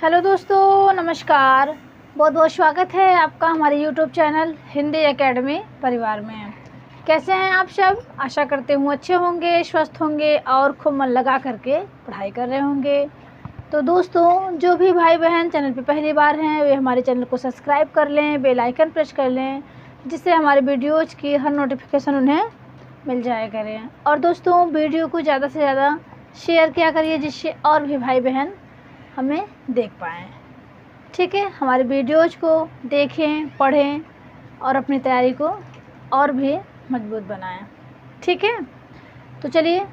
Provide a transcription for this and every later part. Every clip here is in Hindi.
हेलो दोस्तों, नमस्कार। बहुत बहुत स्वागत है आपका हमारे यूट्यूब चैनल हिंदी एकेडमी परिवार में। कैसे हैं आप सब? आशा करते हूँ अच्छे होंगे, स्वस्थ होंगे और खूब मन लगा करके पढ़ाई कर रहे होंगे। तो दोस्तों, जो भी भाई बहन चैनल पे पहली बार हैं वे हमारे चैनल को सब्सक्राइब कर लें, बेल आइकन प्रेस कर लें, जिससे हमारे वीडियोज़ की हर नोटिफिकेशन उन्हें मिल जाया करें। और दोस्तों, वीडियो को ज़्यादा से ज़्यादा शेयर किया करिए, जिससे और भी भाई बहन हमें देख पाएँ। ठीक है, हमारे वीडियोज़ को देखें, पढ़ें और अपनी तैयारी को और भी मजबूत बनाएं। ठीक है, तो चलिए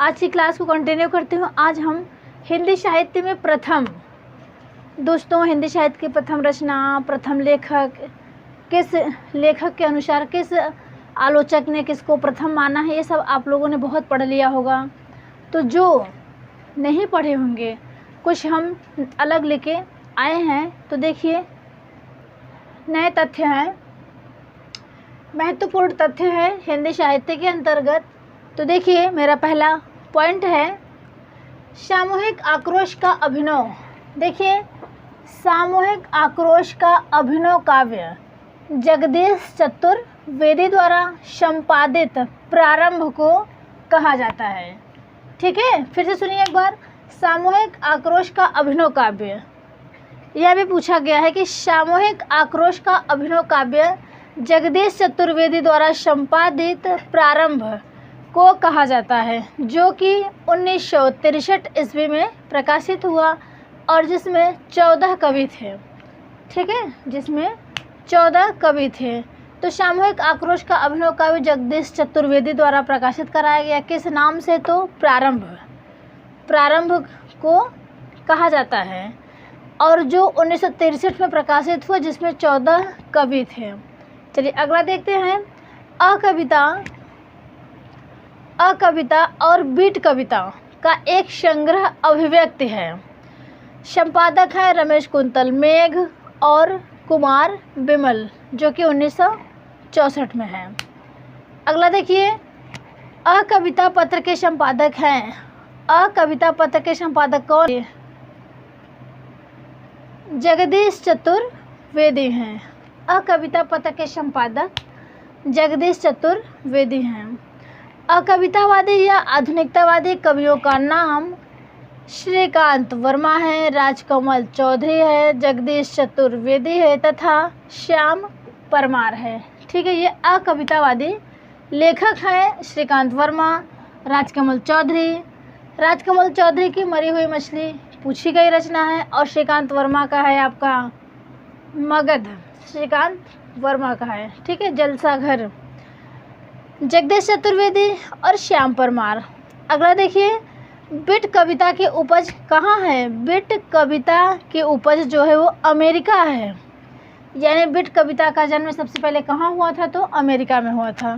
आज की क्लास को कंटिन्यू करते हूँ। आज हम हिंदी साहित्य में प्रथम, दोस्तों हिंदी साहित्य की प्रथम रचना, प्रथम लेखक, किस लेखक के अनुसार किस आलोचक ने किसको प्रथम माना है, ये सब आप लोगों ने बहुत पढ़ लिया होगा। तो जो नहीं पढ़े होंगे, कुछ हम अलग लेके आए हैं। तो देखिए, नए तथ्य हैं, महत्वपूर्ण तथ्य है हिंदी साहित्य के अंतर्गत। तो देखिए, मेरा पहला पॉइंट है सामूहिक आक्रोश का अभिनव। देखिए, सामूहिक आक्रोश का अभिनव काव्य जगदीश चतुर्वेदी द्वारा संपादित प्रारंभ को कहा जाता है। ठीक है, फिर से सुनिए एक बार, सामूहिक आक्रोश का अभिनव काव्य। यह भी पूछा गया है कि सामूहिक आक्रोश का अभिनव काव्य जगदीश चतुर्वेदी द्वारा संपादित प्रारंभ को कहा जाता है, जो कि 1963 ईस्वी में प्रकाशित हुआ और जिसमें 14 कवि थे। ठीक है, जिसमें 14 कवि थे। तो सामूहिक आक्रोश का अभिनव काव्य जगदीश चतुर्वेदी द्वारा प्रकाशित कराया गया। किस नाम से? तो प्रारंभ को कहा जाता है, और जो 1963 में प्रकाशित हुआ, जिसमें 14 कवि थे। चलिए अगला देखते हैं। अकविता और बीट कविता का एक संग्रह अभिव्यक्ति है। संपादक है रमेश कुंतल मेघ और कुमार बिमल, जो कि 1964 में है। अगला देखिए, अकविता पत्र के संपादक हैं। अकविता पत्र के संपादक कौन? जगदीश चतुर्वेदी हैं। अकविता पत्र के संपादक जगदीश चतुर्वेदी हैं। अकवितावादी या आधुनिकतावादी कवियों का नाम श्रीकांत वर्मा है, राजकमल चौधरी है, जगदीश चतुर्वेदी है तथा श्याम परमार है। ठीक है, ये अकवितावादी लेखक हैं श्रीकांत वर्मा, राजकमल चौधरी। राजकमल चौधरी की मरी हुई मछली पूछी गई रचना है, और श्रीकांत वर्मा का है आपका मगध। श्रीकांत वर्मा का है, ठीक है, जलसा घर। जगदीश चतुर्वेदी और श्याम परमार। अगला देखिए, बिट कविता की उपज कहाँ है? बिट कविता की उपज जो है वो अमेरिका है। यानी बिट कविता का जन्म सबसे पहले कहाँ हुआ था? तो अमेरिका में हुआ था।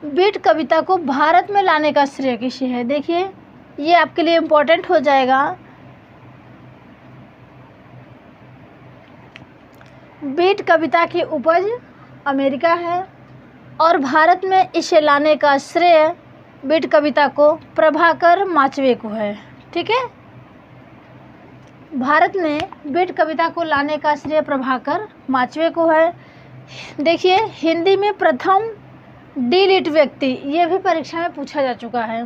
बिट कविता को भारत में लाने का श्रेय किसे है? देखिए, ये आपके लिए इम्पोर्टेंट हो जाएगा। बीट कविता की उपज अमेरिका है, और भारत में इसे लाने का श्रेय बीट कविता को प्रभाकर माचवे को है। ठीक है, भारत में बीट कविता को लाने का श्रेय प्रभाकर माचवे को है। देखिए, हिंदी में प्रथम डी.लिट व्यक्ति, ये भी परीक्षा में पूछा जा चुका है।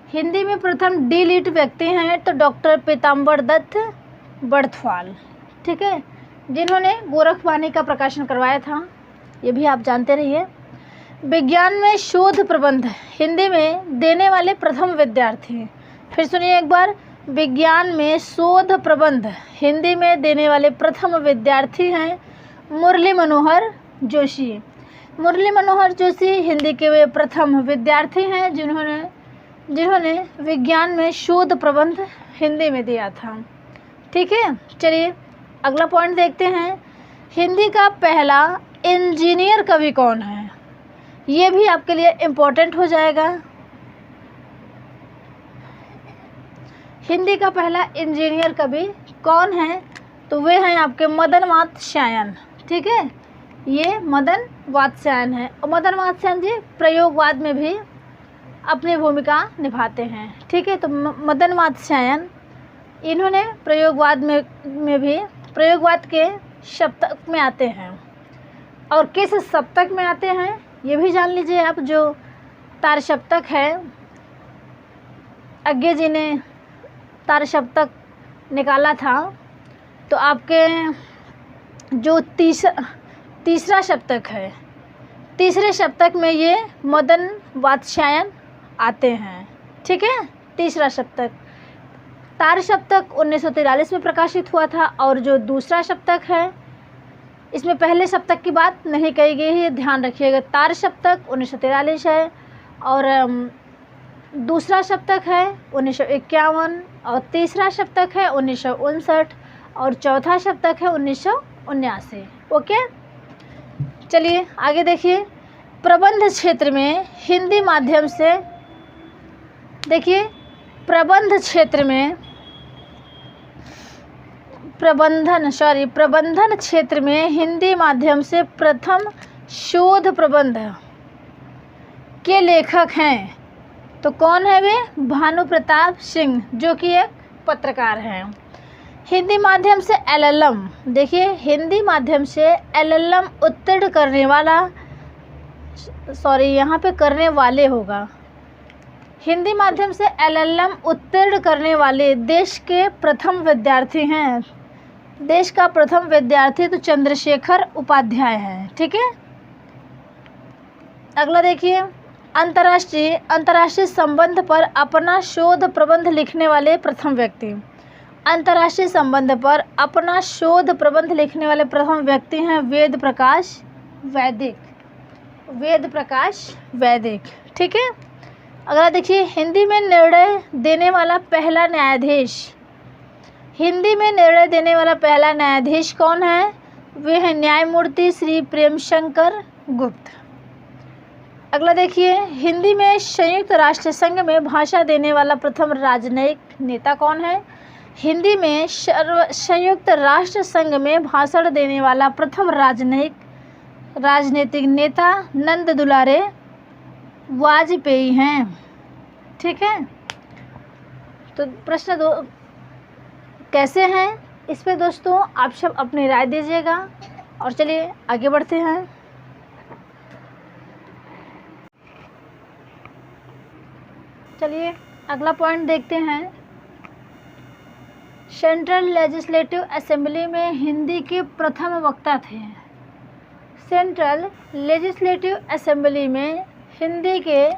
हिंदी में प्रथम डी.लिट व्यक्ति हैं तो डॉक्टर पीताम्बर दत्त बड़थवाल। ठीक है, जिन्होंने गोरखवाणी का प्रकाशन करवाया था, ये भी आप जानते रहिए। विज्ञान में शोध प्रबंध हिंदी में देने वाले प्रथम विद्यार्थी। फिर सुनिए एक बार, विज्ञान में शोध प्रबंध हिंदी में देने वाले प्रथम विद्यार्थी हैं मुरली मनोहर जोशी। मुरली मनोहर जोशी हिंदी के वे प्रथम विद्यार्थी हैं जिन्होंने विज्ञान में शोध प्रबंध हिंदी में दिया था। ठीक है, चलिए अगला पॉइंट देखते हैं। हिंदी का पहला इंजीनियर कवि कौन है? ये भी आपके लिए इम्पोर्टेंट हो जाएगा। हिंदी का पहला इंजीनियर कवि कौन है? तो वे हैं आपके मदन वात्स्यायन। ठीक है, ये मदन वात्स्यायन है, और मदन वात्स्यायन जी प्रयोगवाद में भी अपनी भूमिका निभाते हैं। ठीक है, तो मदन वात्स्यायन इन्होंने में भी प्रयोगवाद के सप्तक में आते हैं। और किस सप्तक में आते हैं ये भी जान लीजिए आप। जो तार सप्तक है, अज्ञे जी ने तार सप्तक निकाला था, तो आपके जो तीसरा सप्तक है, तीसरे सप्तक में ये मदन वात्स्यायन आते हैं। ठीक है, तीसरा सप्तक। तार सप्तक 1943 में प्रकाशित हुआ था, और जो दूसरा सप्तक है इसमें पहले सप्तक की बात नहीं कही गई है, ध्यान रखिएगा। तार सप्तक 1943 है, और दूसरा सप्तक है 1951, और तीसरा सप्तक है 1959, और चौथा सप्तक है 1979। ओके, चलिए आगे देखिए। प्रबंध क्षेत्र में हिंदी माध्यम से, देखिए प्रबंध क्षेत्र में प्रबंधन क्षेत्र में हिंदी माध्यम से प्रथम शोध प्रबंध के लेखक हैं। तो कौन है वे? भानु प्रताप सिंह, जो कि एक पत्रकार हैं। हिंदी माध्यम से एलएलएम, देखिए हिंदी माध्यम से एलएलएम उत्तीर्ण करने वाला, यहाँ पे करने वाले होगा। हिंदी माध्यम से एलएलएम उत्तीर्ण करने वाले देश के प्रथम विद्यार्थी हैं। देश का प्रथम विद्यार्थी तो चंद्रशेखर उपाध्याय हैं। ठीक है, अगला देखिए। अंतर्राष्ट्रीय संबंध पर अपना शोध प्रबंध लिखने वाले प्रथम व्यक्ति। अंतर्राष्ट्रीय संबंध पर अपना शोध प्रबंध लिखने वाले प्रथम व्यक्ति हैं वेद प्रकाश वैदिक। ठीक है, अगला देखिए। हिंदी में निर्णय देने वाला पहला न्यायाधीश कौन है? वे हैं न्यायमूर्ति श्री प्रेमशंकर गुप्त। अगला देखिए। हिंदी में संयुक्त राष्ट्र संघ में भाषण देने वाला प्रथम राजनयिक नेता कौन है? हिंदी में संयुक्त राष्ट्र संघ में भाषण देने वाला प्रथम राजनीतिक नेता नंद दुलारे वाजपेयी हैं। ठीक है, तो प्रश्न 2 कैसे हैं, इस पे दोस्तों आप सब अपनी राय दीजिएगा। और चलिए आगे बढ़ते हैं। चलिए अगला पॉइंट देखते हैं। सेंट्रल लेजिस्लेटिव असेंबली में हिंदी के प्रथम वक्ता थे। सेंट्रल लेजिस्लेटिव असेंबली में हिंदी के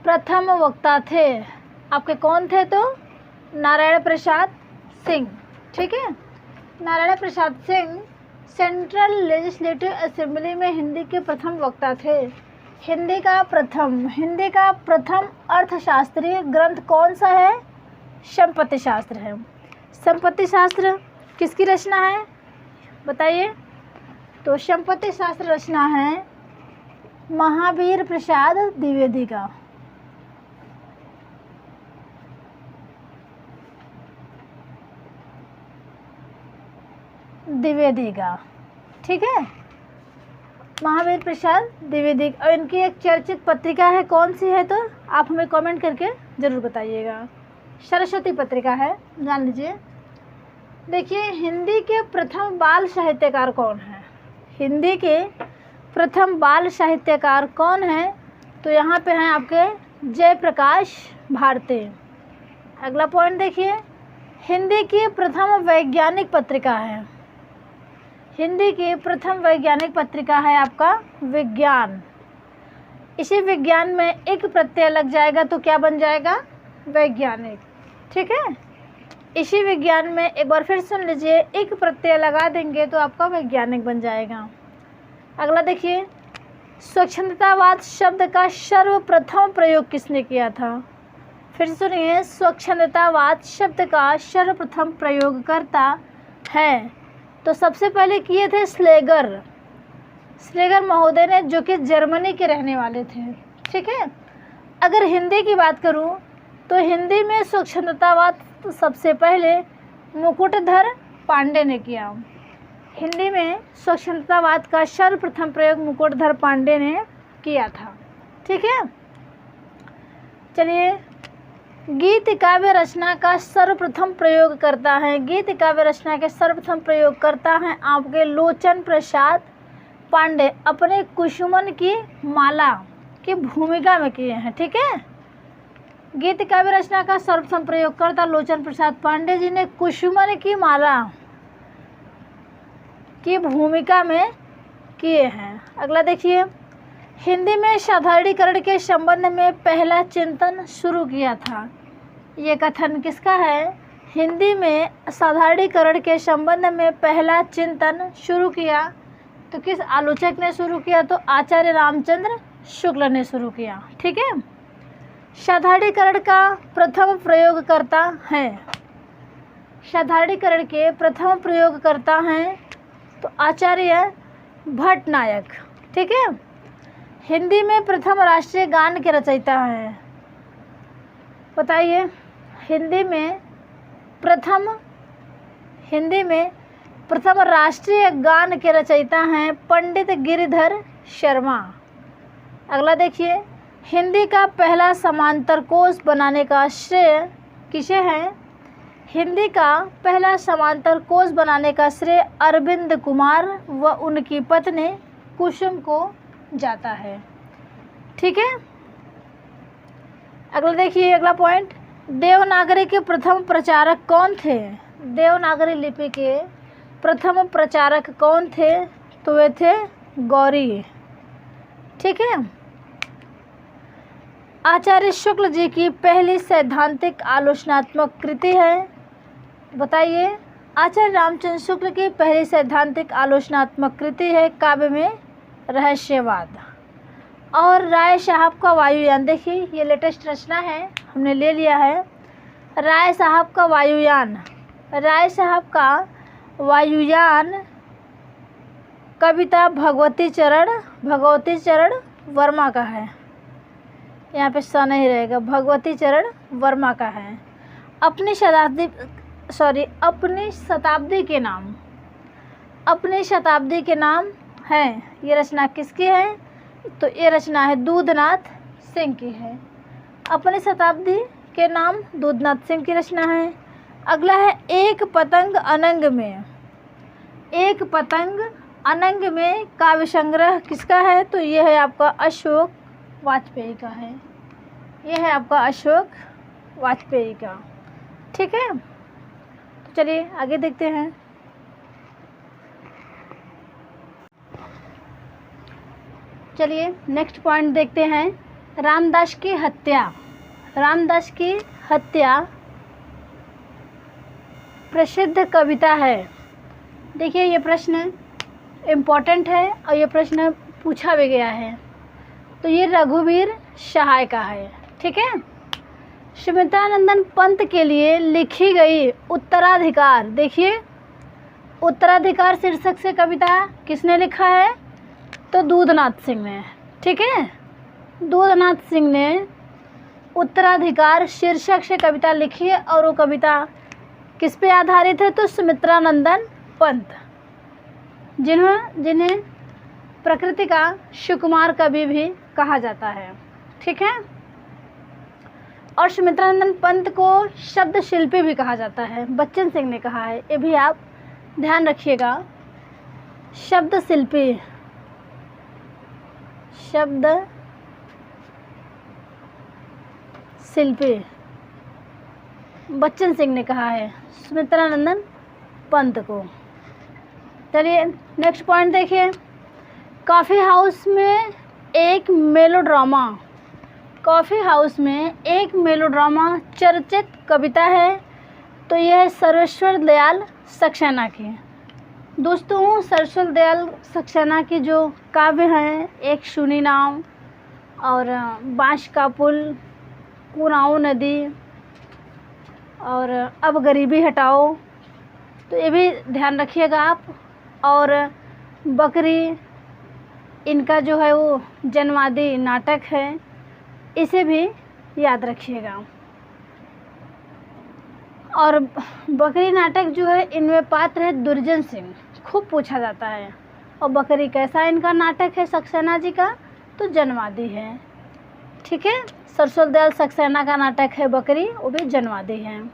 प्रथम वक्ता थे आपके कौन थे? तो नारायण प्रसाद सिंह। ठीक है, Narayan Prasad Singh central legislative assembly में हिंदी के प्रथम वक्ता थे। हिंदी का प्रथम अर्थशास्त्रीय ग्रंथ कौन सा है? संपत्ति शास्त्र है। संपत्ति शास्त्र किसकी रचना है बताइए? तो संपत्ति शास्त्र रचना है महावीर प्रसाद द्विवेदी का। ठीक है, महावीर प्रसाद द्विवेदी। और इनकी एक चर्चित पत्रिका है, कौन सी है? तो आप हमें कमेंट करके ज़रूर बताइएगा। सरस्वती पत्रिका है, जान लीजिए। देखिए, हिंदी के प्रथम बाल साहित्यकार कौन है? हिंदी के प्रथम बाल साहित्यकार कौन है? तो यहाँ पे हैं आपके जयप्रकाश भारती। अगला पॉइंट देखिए। हिंदी की प्रथम वैज्ञानिक पत्रिका है। हिंदी की प्रथम वैज्ञानिक पत्रिका है आपका विज्ञान। इसी विज्ञान में एक प्रत्यय लग जाएगा तो क्या बन जाएगा? वैज्ञानिक। ठीक है, इसी विज्ञान में एक बार फिर सुन लीजिए, एक प्रत्यय लगा देंगे तो आपका वैज्ञानिक बन जाएगा। अगला देखिए। स्वच्छंदतावाद शब्द का सर्वप्रथम प्रयोग किसने किया था? फिर सुनिए, स्वच्छंदतावाद शब्द का सर्वप्रथम प्रयोगकर्ता है तो सबसे पहले किए थे स्लेगर महोदय ने, जो कि जर्मनी के रहने वाले थे। ठीक है, अगर हिंदी की बात करूं तो हिंदी में स्वच्छंदतावाद तो सबसे पहले मुकुटधर पांडे ने किया। हिंदी में स्वच्छंदतावाद का सर्वप्रथम प्रयोग मुकुटधर पांडे ने किया था। ठीक है, चलिए गीत काव्य रचना का सर्वप्रथम प्रयोग करता है, गीत काव्य रचना के सर्वप्रथम प्रयोग करता है आपके लोचन प्रसाद पांडे अपने कुसुमन की माला की भूमिका में किए हैं। ठीक है, गीत काव्य रचना का सर्वप्रथम प्रयोगकर्ता लोचन प्रसाद पांडे जी ने कुसुमन की माला की भूमिका में किए हैं। अगला देखिए, हिंदी में साधारणीकरण के संबंध में पहला चिंतन शुरू किया था। ये कथन किसका है? हिंदी में साधारणीकरण के संबंध में पहला चिंतन शुरू किया तो किस आलोचक ने शुरू किया? तो आचार्य रामचंद्र शुक्ल ने शुरू किया। ठीक है, साधारणीकरण का प्रथम प्रयोगकर्ता है, साधारणीकरण के प्रथम प्रयोगकर्ता हैं तो आचार्य भट्टनायक। ठीक है, हिंदी में प्रथम राष्ट्रीय गान के रचयिता हैं, बताइए। हिंदी में प्रथम राष्ट्रीय गान के रचयिता हैं पंडित गिरिधर शर्मा। अगला देखिए, हिंदी का पहला समांतर कोश बनाने का श्रेय किसे है? हिंदी का पहला समांतर कोश बनाने का श्रेय अरविंद कुमार व उनकी पत्नी कुसुम को जाता है। ठीक है, अगला देखिए, अगला पॉइंट, देवनागरी के प्रथम प्रचारक कौन थे? देवनागरी लिपि के प्रथम प्रचारक कौन थे? तो वे थे गौरी। ठीक है, आचार्य शुक्ल जी की पहली सैद्धांतिक आलोचनात्मक कृति है, बताइए। आचार्य रामचंद्र शुक्ल की पहली सैद्धांतिक आलोचनात्मक कृति है काव्य में रहस्यवाद। और राय साहब का वायुयान, देखिए ये लेटेस्ट रचना है, हमने ले लिया है। राय साहब का वायुयान, राय साहब का वायुयान कविता भगवती चरण वर्मा का है। यहाँ पे स नहीं रहेगा, भगवती चरण वर्मा का है। अपनी शताब्दी के नाम है। ये रचना किसकी है? तो ये रचना है दूधनाथ सिंह की है। अपनी शताब्दी के नाम दूधनाथ सिंह की रचना है। अगला है एक पतंग अनंग में काव्य संग्रह किसका है? तो ये है आपका अशोक वाजपेयी का है। ये है आपका अशोक वाजपेयी का। ठीक है, तो चलिए आगे देखते हैं। चलिए नेक्स्ट पॉइंट देखते हैं। रामदास की हत्या प्रसिद्ध कविता है। देखिए ये प्रश्न इम्पोर्टेंट है और ये प्रश्न पूछा भी गया है। तो ये रघुवीर सहाय का है। ठीक है, सुमित्रानंदन पंत के लिए लिखी गई उत्तराधिकार, देखिए उत्तराधिकार शीर्षक से कविता किसने लिखा है? तो दूधनाथ सिंह ने। ठीक है, दूधनाथ सिंह ने उत्तराधिकार शीर्षक से कविता लिखी है और वो कविता किस पे आधारित है? तो सुमित्रानंदन पंत, जिन्हें प्रकृति का सुकुमार कवि भी कहा जाता है। ठीक है, और सुमित्रानंदन पंत को शब्द शिल्पी भी कहा जाता है, बच्चन सिंह ने कहा है, ये भी आप ध्यान रखिएगा। शब्द शिल्पी बच्चन सिंह ने कहा है सुमित्रानंदन पंत को। चलिए नेक्स्ट पॉइंट देखिए। कॉफ़ी हाउस में एक मेलोड्रामा चर्चित कविता है। तो यह है सर्वेश्वर दयाल सक्सेना की। दोस्तों सर्वेश्वर दयाल सक्सेना की जो काव्य हैं, एक सुनी नाव और बांस का पुल, कुनाऊ नदी और अब गरीबी हटाओ, तो ये भी ध्यान रखिएगा आप। और बकरी, इनका जो है वो जनवादी नाटक है, इसे भी याद रखिएगा। और बकरी नाटक जो है, इनमें पात्र है दुर्जन सिंह, खूब पूछा जाता है। और बकरी कैसा इनका नाटक है सक्सेना जी का? तो जनवादी है। ठीक है। सरसोल दयाल सक्सेना का नाटक है बकरी, वो भी जन्मवादी हैं।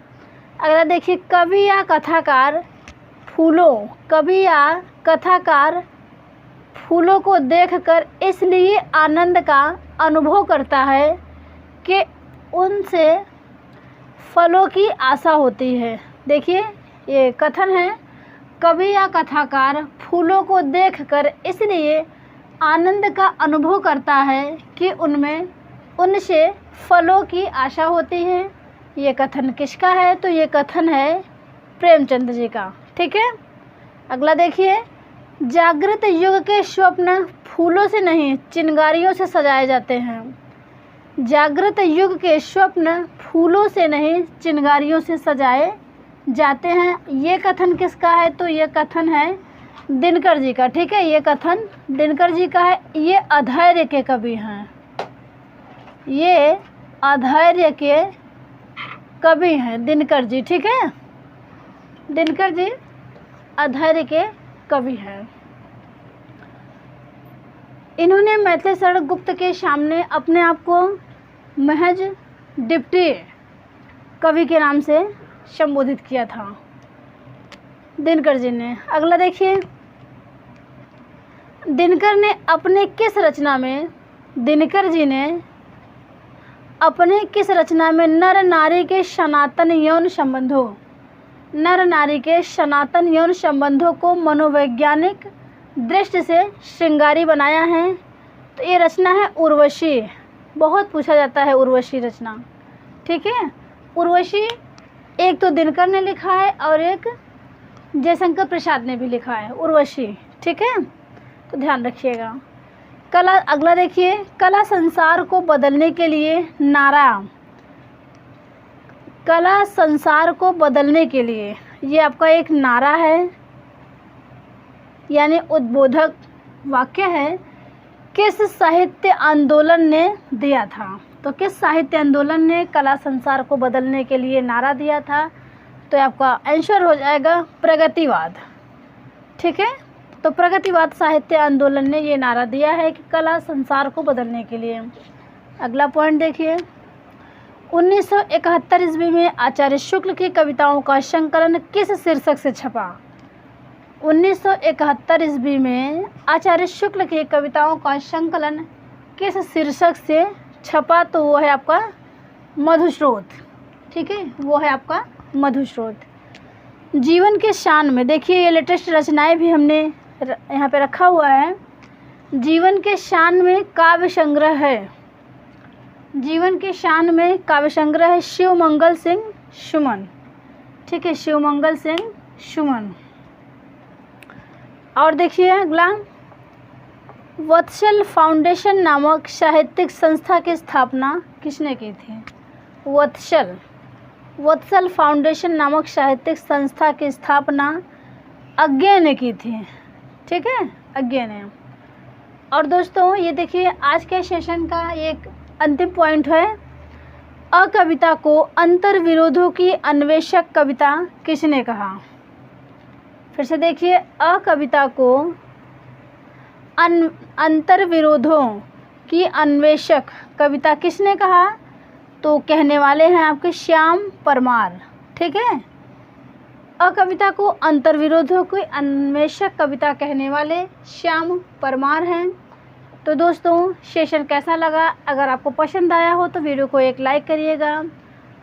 अगला देखिए, कवि या कथाकार फूलों को देखकर इसलिए आनंद का अनुभव करता है कि उनसे फलों की आशा होती है। देखिए ये कथन है, कवि या कथाकार फूलों को देखकर इसलिए आनंद का अनुभव करता है कि उनसे फलों की आशा होती है। ये कथन किसका है? तो ये कथन है प्रेमचंद जी का। ठीक है। अगला देखिए, जागृत युग के स्वप्न फूलों से नहीं चिंगारियों से सजाए जाते हैं। जागृत युग के स्वप्न फूलों से नहीं चिंगारियों से सजाए जाते हैं। ये कथन किसका है? तो ये कथन है दिनकर जी का। ठीक है, ये कथन दिनकर जी का है। ये अधैर्य के कवि हैं, ये अधैर्य के कवि हैं दिनकर जी। ठीक है, दिनकर जी अधैर्य के कवि हैं। इन्होंने मैथिली शरण गुप्त के सामने अपने आप को महज डिप्टी कवि के नाम से संबोधित किया था दिनकर जी ने। अगला देखिए, दिनकर जी ने अपने किस रचना में नर नारी के सनातन यौन संबंधों को मनोवैज्ञानिक दृष्टि से श्रृंगारी बनाया है? तो ये रचना है उर्वशी। बहुत पूछा जाता है उर्वशी रचना। ठीक है, उर्वशी एक तो दिनकर ने लिखा है और एक जयशंकर प्रसाद ने भी लिखा है उर्वशी। ठीक है, तो ध्यान रखिएगा। अगला देखिए, कला संसार को बदलने के लिए ये आपका एक नारा है, यानी उद्बोधक वाक्य है। किस साहित्य आंदोलन ने दिया था? तो किस साहित्य आंदोलन ने कला संसार को बदलने के लिए नारा दिया था? तो आपका आंसर हो जाएगा प्रगतिवाद। ठीक है, तो प्रगतिवाद साहित्य आंदोलन ने ये नारा दिया है कि कला संसार को बदलने के लिए। अगला पॉइंट देखिए, 1971 ईस्वी में आचार्य शुक्ल की कविताओं का संकलन किस शीर्षक से छपा? 1971 ईस्वी में आचार्य शुक्ल की कविताओं का संकलन किस शीर्षक से छपा? तो वो है आपका मधुस्रोत। ठीक है, वो है आपका मधुस्रोत। जीवन के शान में देखिए, ये लेटेस्ट रचनाएं भी हमने यहाँ पे रखा हुआ है। जीवन के शान में काव्य संग्रह है। जीवन के शान में काव्य संग्रह है शिवमंगल सिंह सुमन। ठीक है, शिवमंगल सिंह सुमन। और देखिए अगला, वत्सल फाउंडेशन नामक साहित्यिक संस्था की स्थापना किसने की थी? वत्सल फाउंडेशन नामक साहित्यिक संस्था की स्थापना अज्ञे ने की थी। ठीक है, अज्ञे ने। और दोस्तों ये देखिए, आज के सेशन का एक अंतिम पॉइंट है, अकविता को अंतर्विरोधों की अन्वेषक कविता किसने कहा? फिर से देखिए, अकविता को अंतर्विरोधों की अन्वेषक कविता किसने कहा? तो कहने वाले हैं आपके श्याम परमार। ठीक है, अकविता को अंतर्विरोधों की अन्वेषक कविता कहने वाले श्याम परमार हैं। तो दोस्तों सेशन कैसा लगा? अगर आपको पसंद आया हो तो वीडियो को एक लाइक करिएगा।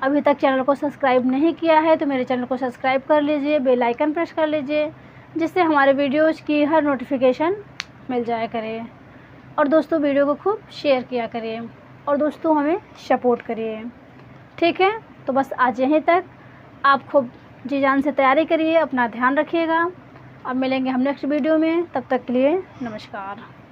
अभी तक चैनल को सब्सक्राइब नहीं किया है तो मेरे चैनल को सब्सक्राइब कर लीजिए, बेल आइकन प्रेस कर लीजिए, जिससे हमारे वीडियोज़ की हर नोटिफिकेशन मिल जाया करे। और दोस्तों वीडियो को खूब शेयर किया करिए और दोस्तों हमें सपोर्ट करिए। ठीक है, तो बस आज यहीं तक। आप खूब जी जान से तैयारी करिए, अपना ध्यान रखिएगा। अब मिलेंगे हम नेक्स्ट वीडियो में, तब तक के लिए नमस्कार।